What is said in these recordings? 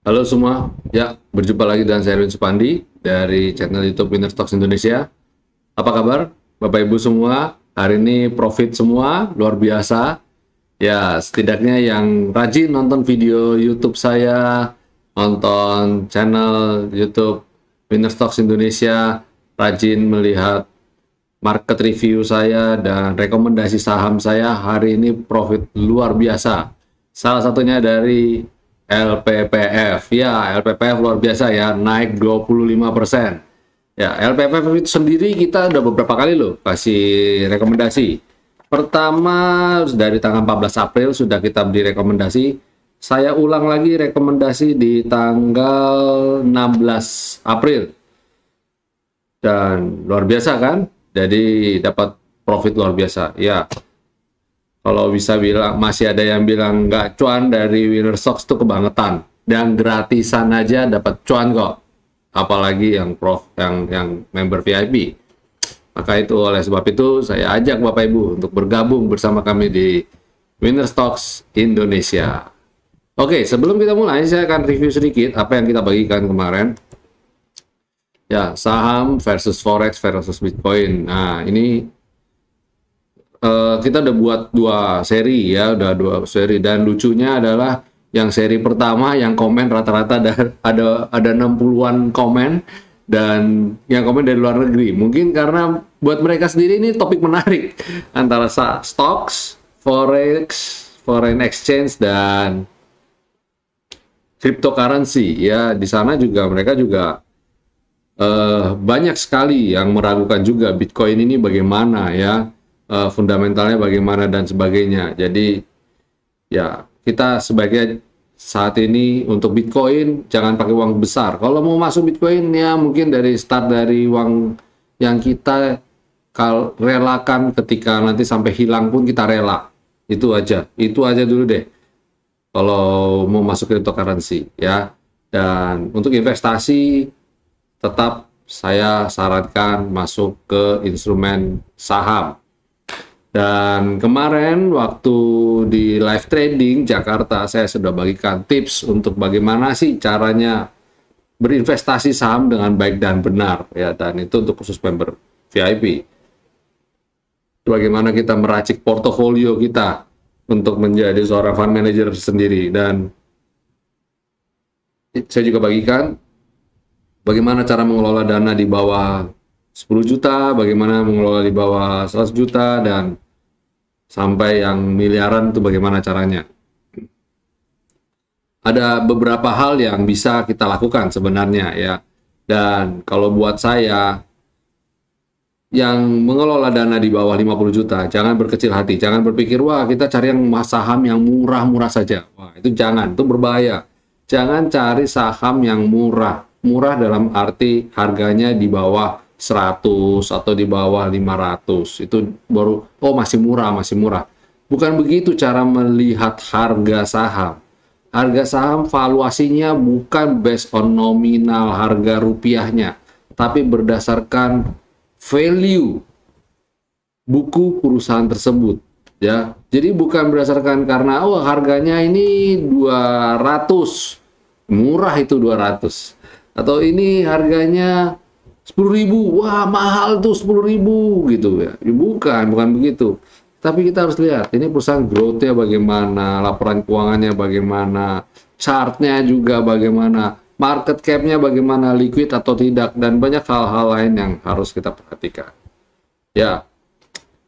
Halo semua, ya berjumpa lagi dengan saya Erwin Supandi dari channel YouTube Winner Stocks Indonesia. Apa kabar Bapak Ibu semua? Hari ini profit semua, luar biasa. Ya, setidaknya yang rajin nonton video YouTube saya, nonton channel YouTube Winner Stocks Indonesia, rajin melihat market review saya dan rekomendasi saham saya, hari ini profit luar biasa. Salah satunya dari LPPF. Ya, LPPF luar biasa ya, naik 25%. Ya, LPPF itu sendiri kita udah beberapa kali loh kasih rekomendasi. Pertama dari tanggal 14 April sudah kita beri rekomendasi. Saya ulang lagi rekomendasi di tanggal 16 April. Dan luar biasa kan? Jadi dapat profit luar biasa. Ya, kalau bisa bilang, masih ada yang bilang nggak cuan dari Winner Stocks itu kebangetan. Dan gratisan aja dapat cuan kok. Apalagi yang yang member VIP. Maka itu oleh sebab itu saya ajak Bapak Ibu untuk bergabung bersama kami di Winner Stocks Indonesia. Oke, sebelum kita mulai saya akan review sedikit apa yang kita bagikan kemarin. Ya, saham versus forex versus Bitcoin. Nah, ini kita udah buat dua seri ya, udah dua seri, dan lucunya adalah yang seri pertama yang komen rata-rata ada 60-an komen, dan yang komen dari luar negeri. Mungkin karena buat mereka sendiri ini topik menarik antara stocks, forex, foreign exchange, dan cryptocurrency ya. Di sana juga mereka juga banyak sekali yang meragukan juga Bitcoin ini bagaimana ya, fundamentalnya bagaimana dan sebagainya. Jadi ya kita sebagai saat ini untuk Bitcoin jangan pakai uang besar. Kalau mau masuk Bitcoin ya mungkin dari start dari uang yang kita relakan, ketika nanti sampai hilang pun kita rela. Itu aja dulu deh kalau mau masuk cryptocurrency ya. Dan untuk investasi tetap saya sarankan masuk ke instrumen saham. Dan kemarin waktu di live trading Jakarta saya sudah bagikan tips untuk bagaimana sih caranya berinvestasi saham dengan baik dan benar ya, dan itu untuk khusus member VIP. Bagaimana kita meracik portofolio kita untuk menjadi seorang fund manager sendiri, dan saya juga bagikan bagaimana cara mengelola dana di bawah 10 juta, bagaimana mengelola di bawah 100 juta, dan sampai yang miliaran itu bagaimana caranya. Ada beberapa hal yang bisa kita lakukan sebenarnya ya. Dan kalau buat saya yang mengelola dana di bawah 50 juta, jangan berkecil hati, jangan berpikir wah kita cari yang saham yang murah-murah saja. Wah, itu jangan, itu berbahaya. Jangan cari saham yang murah. Murah dalam arti harganya di bawah 100 atau di bawah 500. Itu baru, oh masih murah, masih murah. Bukan begitu cara melihat harga saham. Harga saham valuasinya bukan based on nominal harga rupiahnya, tapi berdasarkan value buku perusahaan tersebut. Ya, jadi bukan berdasarkan karena oh harganya ini 200, murah itu 200. Atau ini harganya 10.000, wah mahal tuh 10.000 gitu ya. Bukan begitu. Tapi kita harus lihat ini perusahaan growth-nya bagaimana, laporan keuangannya bagaimana, chartnya juga bagaimana, market cap-nya bagaimana, liquid atau tidak, dan banyak hal-hal lain yang harus kita perhatikan. Ya,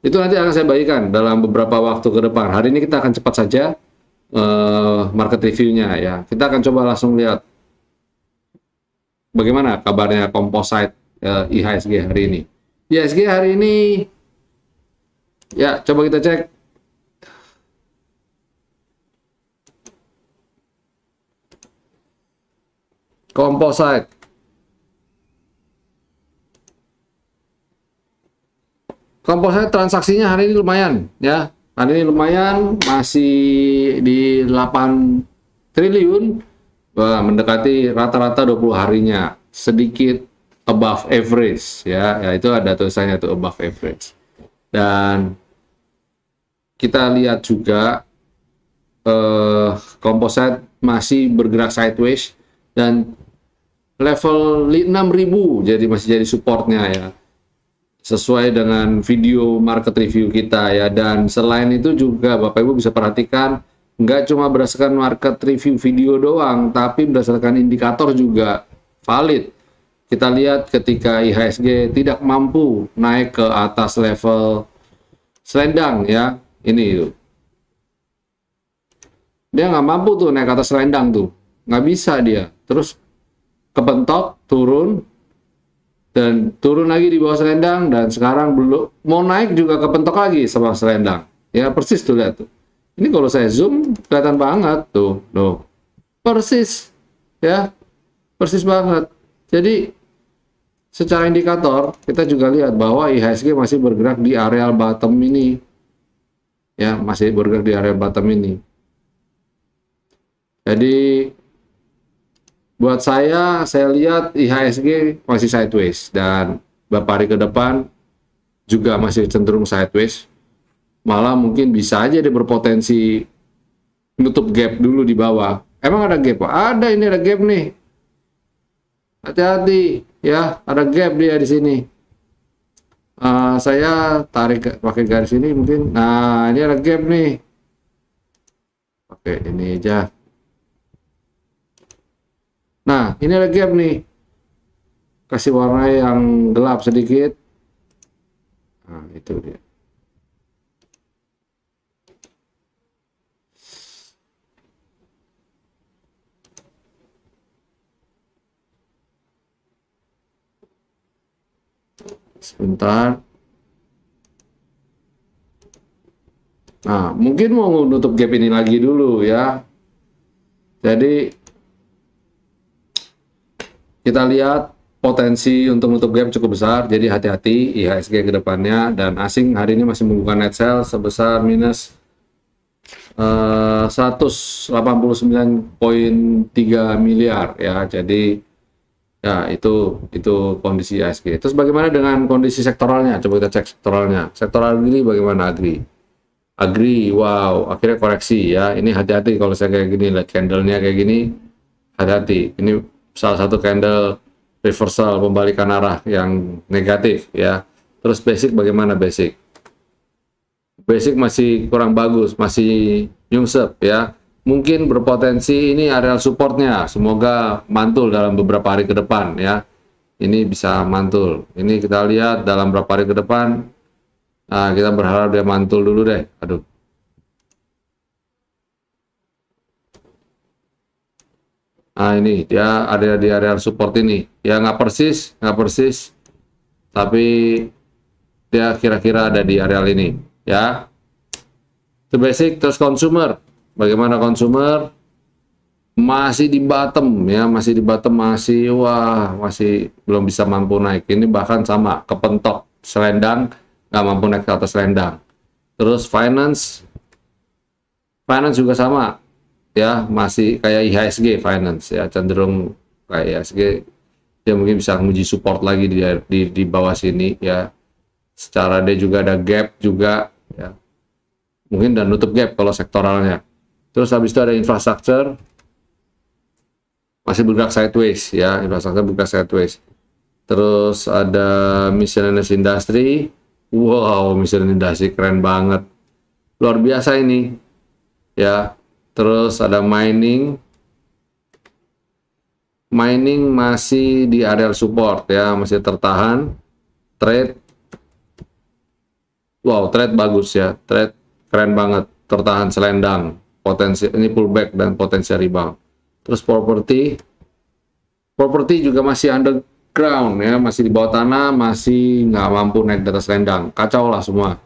itu nanti akan saya bagikan dalam beberapa waktu ke depan. Hari ini kita akan cepat saja market review-nya ya. Kita akan coba langsung lihat bagaimana kabarnya composite IHSG hari ini. IHSG hari ini, ya coba kita cek. Composite. Komposit transaksinya hari ini lumayan ya. Hari ini lumayan, masih di 8 triliun. Wah, mendekati rata-rata 20 harinya. Sedikit above average ya. Ya itu ada tulisannya tuh above average. Dan kita lihat juga komposit masih bergerak sideways dan level 6.000 jadi masih jadi supportnya ya, sesuai dengan video market review kita ya. Dan selain itu juga Bapak Ibu bisa perhatikan, nggak cuma berdasarkan market review video doang, tapi berdasarkan indikator juga valid. Kita lihat ketika IHSG tidak mampu naik ke atas level selendang ya, ini tuh. Dia nggak mampu tuh naik ke atas selendang tuh, nggak bisa dia. Terus kepentok, turun, dan turun lagi di bawah selendang, dan sekarang belum mau naik juga kepentok lagi sama selendang. Ya persis tuh, lihat tuh. Ini kalau saya zoom kelihatan banget tuh, persis ya, persis banget. Jadi secara indikator kita juga lihat bahwa IHSG masih bergerak di area bottom ini, ya masih bergerak di area bottom ini. Jadi buat saya lihat IHSG masih sideways, dan beberapa hari ke depan juga masih cenderung sideways. Malah mungkin bisa aja dia berpotensi nutup gap dulu di bawah. Emang ada gap? Ada, ini ada gap nih. Hati-hati ya, ada gap dia di sini. Saya tarik pakai garis ini mungkin. Nah, ini ada gap nih. Oke, ini aja. Nah, ini ada gap nih. Kasih warna yang gelap sedikit. Nah, itu dia. Sebentar. Nah, mungkin mau nutup gap ini lagi dulu ya. Jadi kita lihat potensi untuk nutup gap cukup besar, jadi hati-hati IHSG ke depannya. Dan asing hari ini masih membuka net sell sebesar minus 189,3 miliar ya. Jadi ya itu kondisi IHSG. Terus bagaimana dengan kondisi sektoralnya? Coba kita cek sektoralnya. Sektoral agri bagaimana? Agri, wow, akhirnya koreksi ya. Ini hati-hati kalau saya kayak gini, lihat candlenya kayak gini, hati-hati. Ini salah satu candle reversal, pembalikan arah yang negatif ya. Terus basic bagaimana basic? Basic masih kurang bagus, masih nyungsep ya. Mungkin berpotensi ini area supportnya, semoga mantul dalam beberapa hari ke depan ya. Ini bisa mantul. Ini kita lihat dalam beberapa hari ke depan. Nah, kita berharap dia mantul dulu deh. Aduh. Nah, ini dia ada di area support ini. Ya nggak persis, tapi dia kira-kira ada di area ini. Ya, itu basic. Terus consumer, bagaimana consumer? Masih di bottom ya, masih belum bisa mampu naik. Ini bahkan sama kepentok selendang, nggak mampu naik ke atas selendang. Terus finance juga sama. Ya masih kayak IHSG finance ya, cenderung kayak IHSG, dia mungkin bisa menguji support lagi di bawah sini ya. Secara dia juga ada gap juga ya, mungkin dan nutup gap kalau sektoralnya. Terus habis itu ada infrastruktur masih bergerak sideways ya, infrastruktur bergerak sideways. Terus ada miscellaneous industry, wow, miscellaneous industry keren banget, luar biasa ini ya. Terus ada mining masih di area support ya, masih tertahan. Trade, wow, trade bagus ya, trade keren banget, tertahan selendang, potensi ini pullback dan potensi rebound. Terus properti juga masih underground ya, masih di bawah tanah, masih nggak mampu naik di atas selendang, kacau lah semua.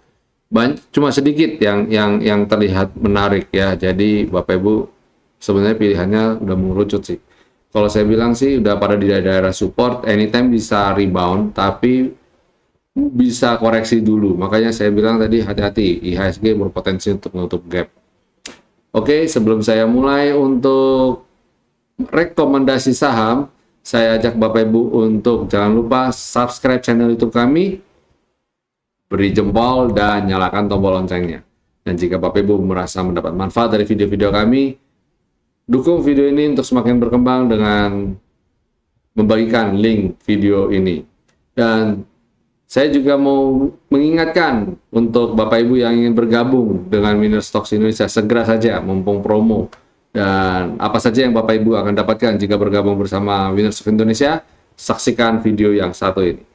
Cuma sedikit yang terlihat menarik ya. Jadi Bapak Ibu sebenarnya pilihannya udah mengerucut sih. Kalau saya bilang sih udah pada di daerah support, anytime bisa rebound, tapi bisa koreksi dulu. Makanya saya bilang tadi hati-hati, IHSG berpotensi untuk menutup gap. Oke, sebelum saya mulai untuk rekomendasi saham, saya ajak Bapak Ibu untuk jangan lupa subscribe channel YouTube kami, beri jempol, dan nyalakan tombol loncengnya. Dan jika Bapak Ibu merasa mendapat manfaat dari video-video kami, dukung video ini untuk semakin berkembang dengan membagikan link video ini. Dan saya juga mau mengingatkan untuk Bapak Ibu yang ingin bergabung dengan Winner Stocks Indonesia, segera saja mumpung promo. Dan apa saja yang Bapak Ibu akan dapatkan jika bergabung bersama Winner Stocks Indonesia, saksikan video yang satu ini.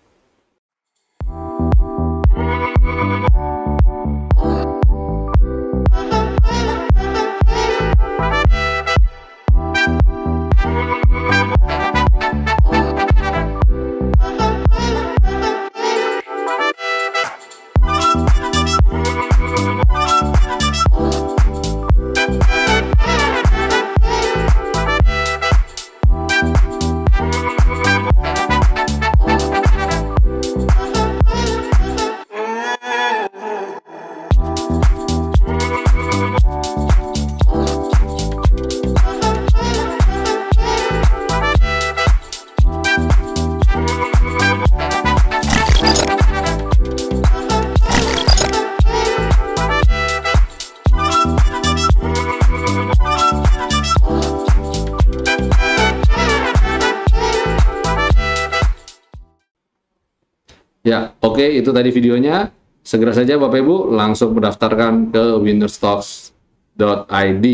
Ya, oke, itu tadi videonya. Segera saja Bapak Ibu langsung mendaftarkan ke winnerstocks.id.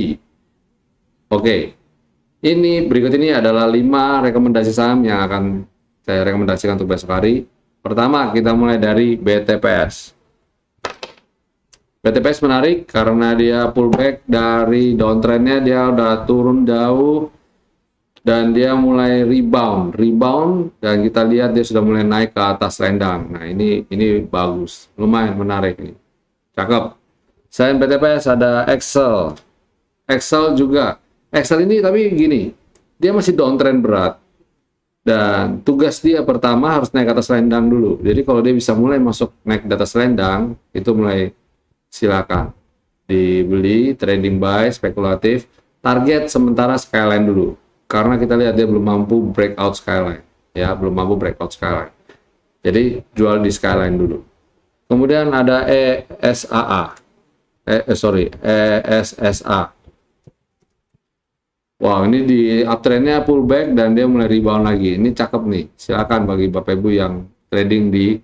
Oke, ini berikut ini adalah 5 rekomendasi saham yang akan saya rekomendasikan untuk besok hari. Pertama, kita mulai dari BTPS. BTPS menarik karena dia pullback dari downtrendnya, dia udah turun jauh dan dia mulai rebound, dan kita lihat dia sudah mulai naik ke atas selendang. Nah, ini bagus, lumayan menarik nih, cakep. Selain BTPS ada Excel juga. Excel ini tapi gini, dia masih downtrend berat, dan tugas dia pertama harus naik ke atas selendang dulu. Jadi kalau dia bisa mulai masuk naik ke atas selendang, itu mulai silakan dibeli, trading buy, spekulatif. Target sementara skyline dulu, karena kita lihat dia belum mampu breakout skyline, ya, belum mampu breakout skyline. Jadi jual di skyline dulu. Kemudian ada ESSA. Wow, ini di uptrendnya pullback dan dia mulai rebound lagi. Ini cakep nih. Silakan bagi Bapak Ibu yang trading di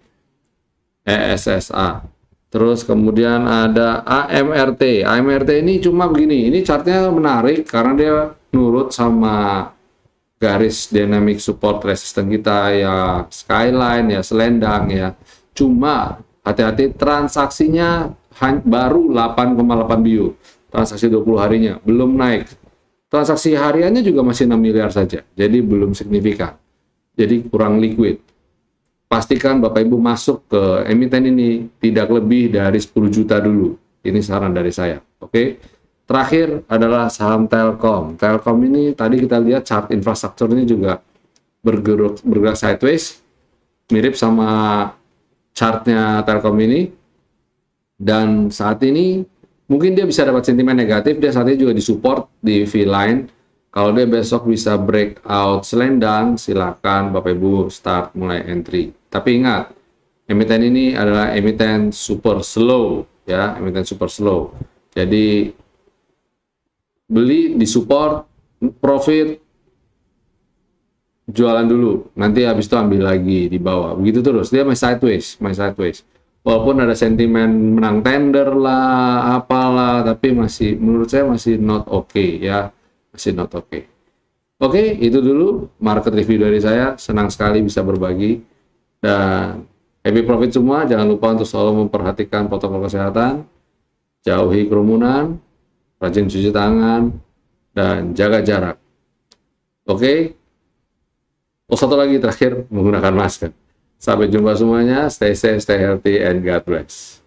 ESSA. Terus kemudian ada AMRT. AMRT ini cuma begini. Ini chartnya menarik karena dia nurut sama garis dynamic support resistance kita, ya skyline, ya selendang, ya. Cuma hati-hati, transaksinya baru 8,8 BU. Transaksi 20 harinya belum naik. Transaksi hariannya juga masih 6 miliar saja. Jadi belum signifikan. Jadi kurang liquid. Pastikan Bapak Ibu masuk ke emiten ini tidak lebih dari 10 juta dulu. Ini saran dari saya. Oke. Terakhir adalah saham Telkom. Telkom ini tadi kita lihat chart infrastruktur ini juga bergerak sideways, mirip sama chartnya Telkom ini. Dan saat ini mungkin dia bisa dapat sentimen negatif, dia saat ini juga disupport di V-line. Kalau dia besok bisa breakout selendang, silakan Bapak Ibu start mulai entry. Tapi ingat, emiten ini adalah emiten super slow, ya, emiten super slow. Jadi beli di support, profit, jualan dulu, nanti habis itu ambil lagi di bawah, begitu terus. Dia masih sideways. Walaupun ada sentimen menang tender lah, apalah, tapi masih, menurut saya masih not okay, ya, masih not okay. Oke, itu dulu market review dari saya. Senang sekali bisa berbagi, dan happy profit semua. Jangan lupa untuk selalu memperhatikan protokol kesehatan, jauhi kerumunan, rajin cuci tangan, dan jaga jarak. Oke. Oh, satu lagi terakhir, menggunakan masker. Sampai jumpa semuanya. Stay safe, stay healthy, and God bless.